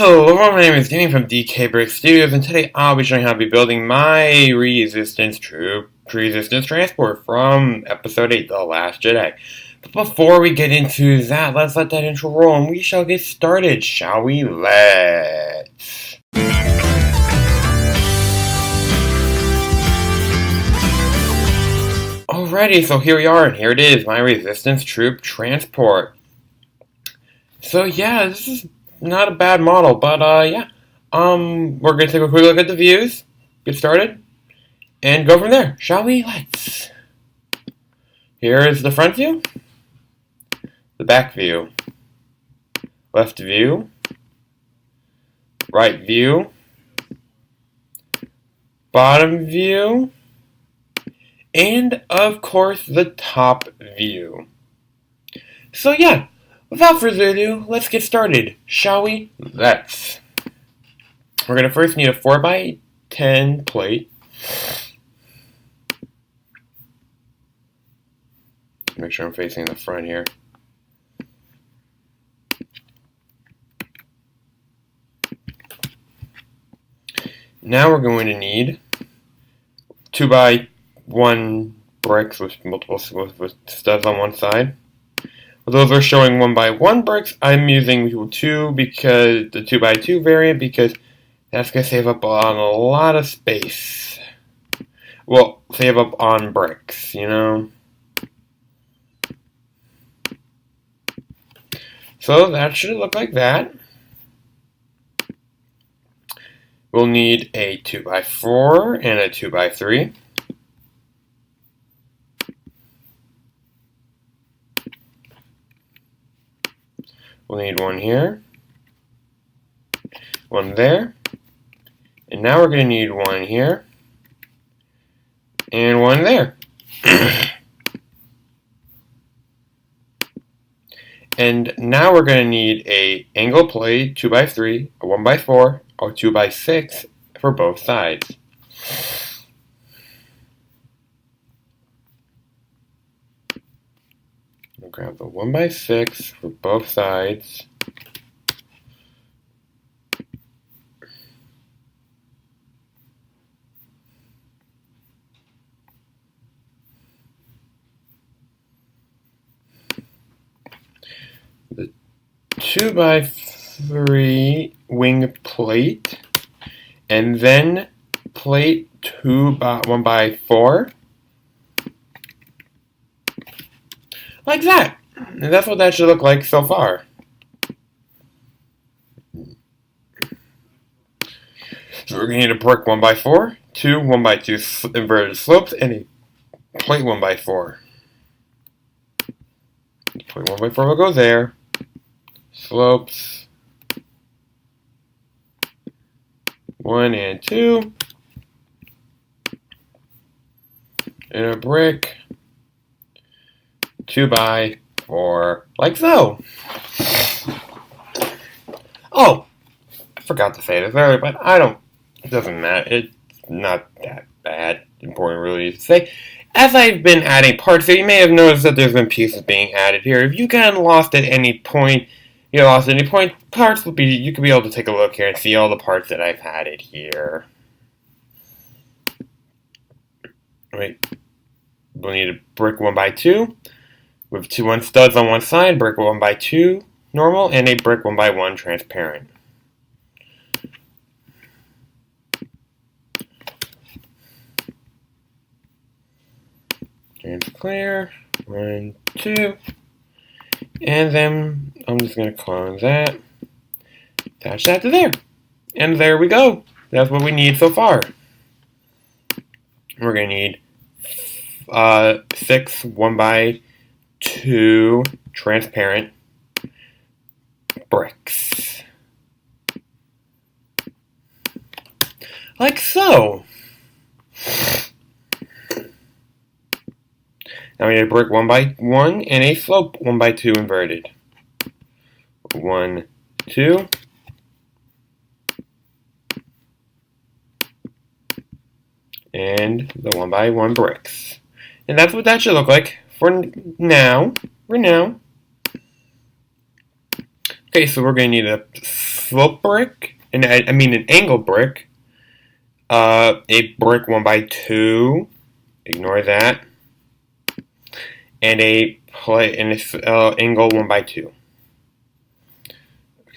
Hello, my name is Danny from DKBrickStudios, and today I'll be showing how to be building my resistance transport from Episode VIII, The Last Jedi. But before we get into that, let's let that intro roll, and we shall get started, shall we? Let's. Alrighty, so here we are, and here it is, my resistance troop transport. So yeah, this is not a bad model, but we're gonna take a quick look at the views, get started, and go from there, shall we? Let's. Here is the front view, the back view, left view, right view, bottom view, and of course the top view. So yeah, without further ado, let's get started, shall we? Let's. We're going to first need a 4x10 plate. Make sure I'm facing the front here. Now we're going to need 2x1 bricks with multiple studs on one side. Those are showing 1x1 bricks. I'm using 2 because the 2x2 variant because that's going to save up on a lot of space. Well, save up on bricks, you know. So that should look like that. We'll need a 2x4 and a 2x3. We'll need one here, one there, and now we're going to need one here, and one there. And now we're going to need a angle plate, 2x3, a 1x4, or 2x6 for both sides. I'll grab the 1x6 for both sides. The 2x3 wing plate, and then plate 1x4. Like that. And that's what that should look like so far. So we're going to need a brick 1x4, 2 1x2 inverted slopes, and a plate 1x4. Plate 1x4 will go there. Slopes 1 and 2. And a brick 2x4, like so. Oh, I forgot to say this earlier, but it doesn't matter. It's not that bad. Important really to say. As I've been adding parts here, you may have noticed that there's been pieces being added here. If you get lost at any point, parts will be, you can be able to take a look here and see all the parts that I've added here. Wait. We'll need a brick 1x2 with 2 1 studs on one side, brick 1x2 normal, and a brick 1x1 transparent. And clear. 1, 2. And then I'm just going to clone that. Attach that to there. And there we go. That's what we need so far. We're going to need 6 1x2 transparent bricks. Like so. Now we need a brick 1x1 and a slope 1x2 inverted. 1, 2. And the 1x1 bricks. And that's what that should look like for now. Okay, so we're going to need a slope brick, and I mean an angle brick, a brick 1x2, ignore that, and a plate and a angle 1x2. Okay,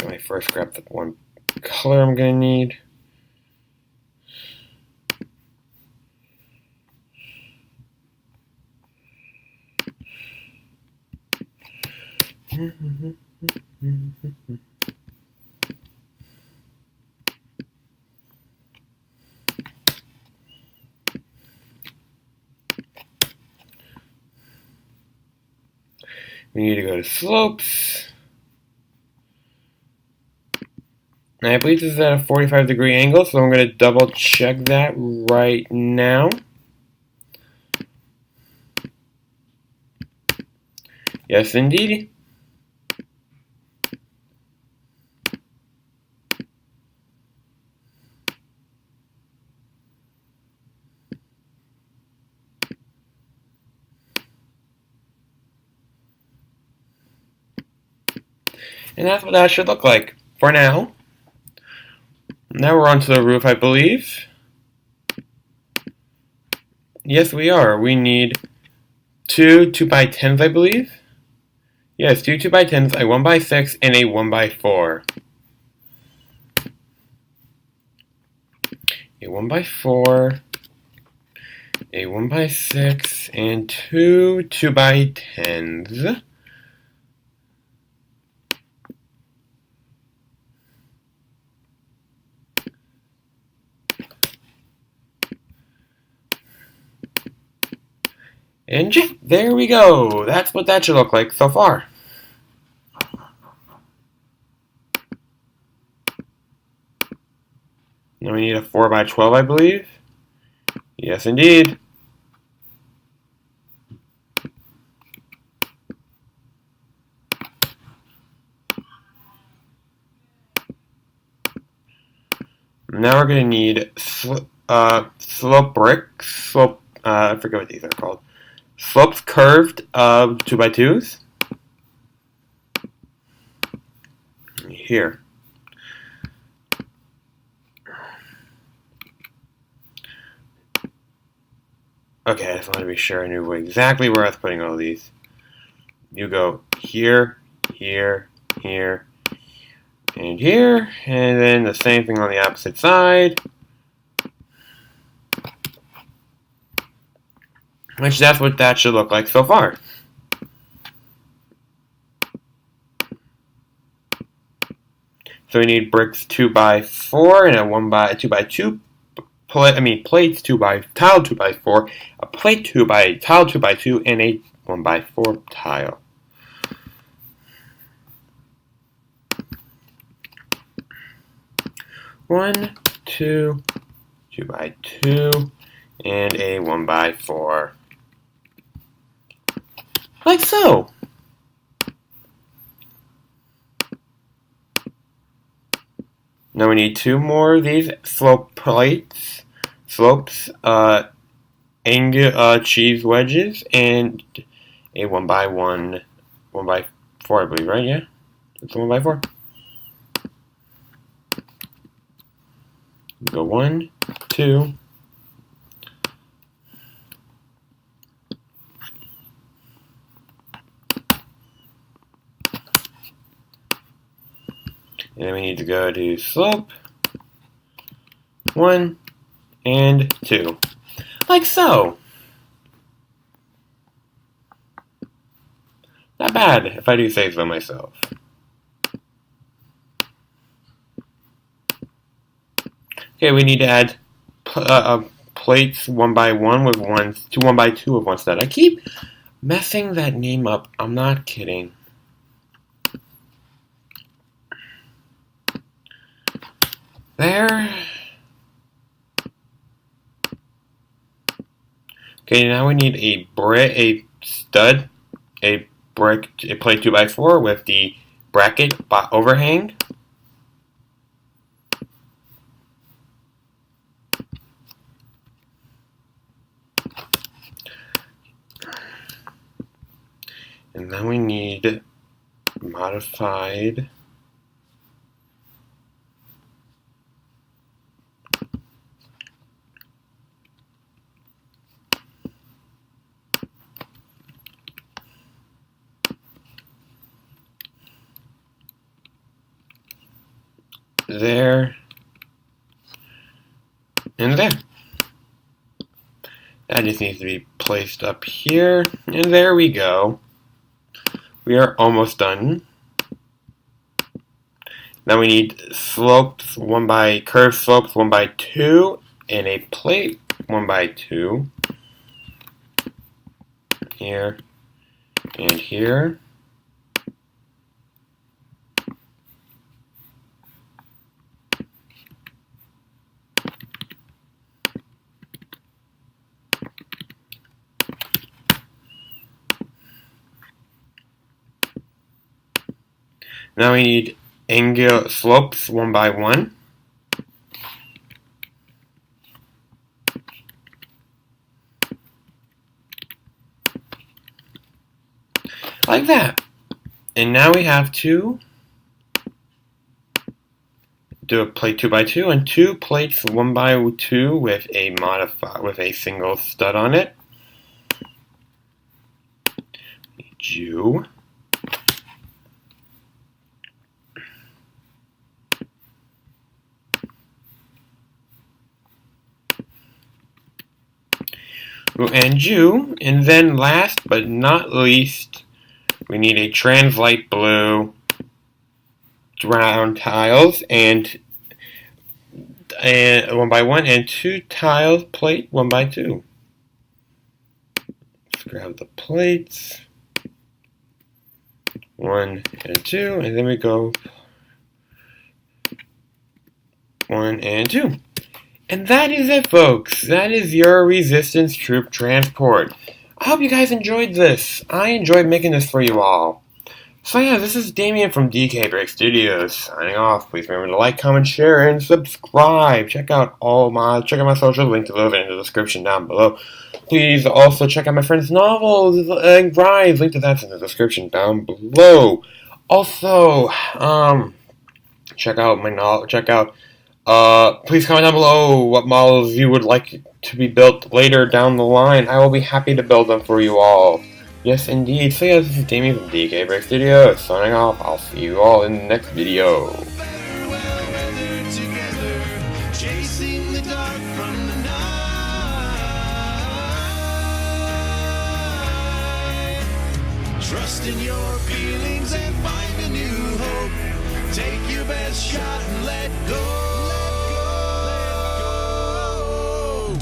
let me first grab the one color I'm gonna need. We need to go to slopes. And I believe this is at a 45-degree angle, so I'm going to double check that right now. Yes, indeed. And that's what that should look like for now. Now we're on to the roof, I believe. Yes, we are. We need two 2x10s, I believe. Yes, two 2x10s, a 1x6, and a 1x4. A 1x4, a 1x6, and two 2x10s. And yeah, there we go. That's what that should look like so far. Now we need a 4x12, I believe. Yes, indeed. Now we're going to need slope bricks. I forget what these are called. Slopes curved 2x2s. Here. Okay, I just want to be sure I knew exactly where I was putting all these. You go here, here, here, and here, and then the same thing on the opposite side. Which that's what that should look like so far. So we need bricks 2x4 and a 2x2 plates tile 2x4, a plate tile 2x2, and a 1x4 tile. One, two, 2x2, and a 1x4. Like so. Now we need two more of these slopes, cheese wedges, and a 1x1, 1x4, I believe, right? Yeah, it's a 1x4. Go 1, 2. And then we need to go to slope 1 and 2. Like so. Not bad, if I do say so myself. Okay, we need to add plates 1x1 with 1x2 with one stud. I keep messing that name up. I'm not kidding. There. Okay, now we need a plate 2x4 with the bracket overhang. And then we need modified there, and there. That just needs to be placed up here, and there we go. We are almost done. Now we need slopes curved slopes 1x2, and a plate 1x2. Here and here. Now we need angle slopes 1x1. Like that. And now we have to do a plate 2x2 and 2 plates 1x2 with a single stud on it. Jew. And Jew, and then last but not least, we need a translite blue round tiles and 1x1 and 2 tiles plate 1x2. Let's grab the plates 1 and 2, and then we go 1 and 2. And that is it, folks. That is your Resistance Troop Transport. I hope you guys enjoyed this. I enjoyed making this for you all. So yeah, this is Damien from DKBrickStudios signing off. Please remember to like, comment, share, and subscribe. Check out my socials. Link to those in the description down below. Please also check out my friend's novels and rides. Link to that in the description down below. Also, check out my novel. Please comment down below what models you would like to be built later down the line. I will be happy to build them for you all. Yes, indeed. So yeah, this is Damien from DKBrickStudios signing off. I'll see you all in the next video. Trust in your feelings and find a new hope. Take your best shot and let go.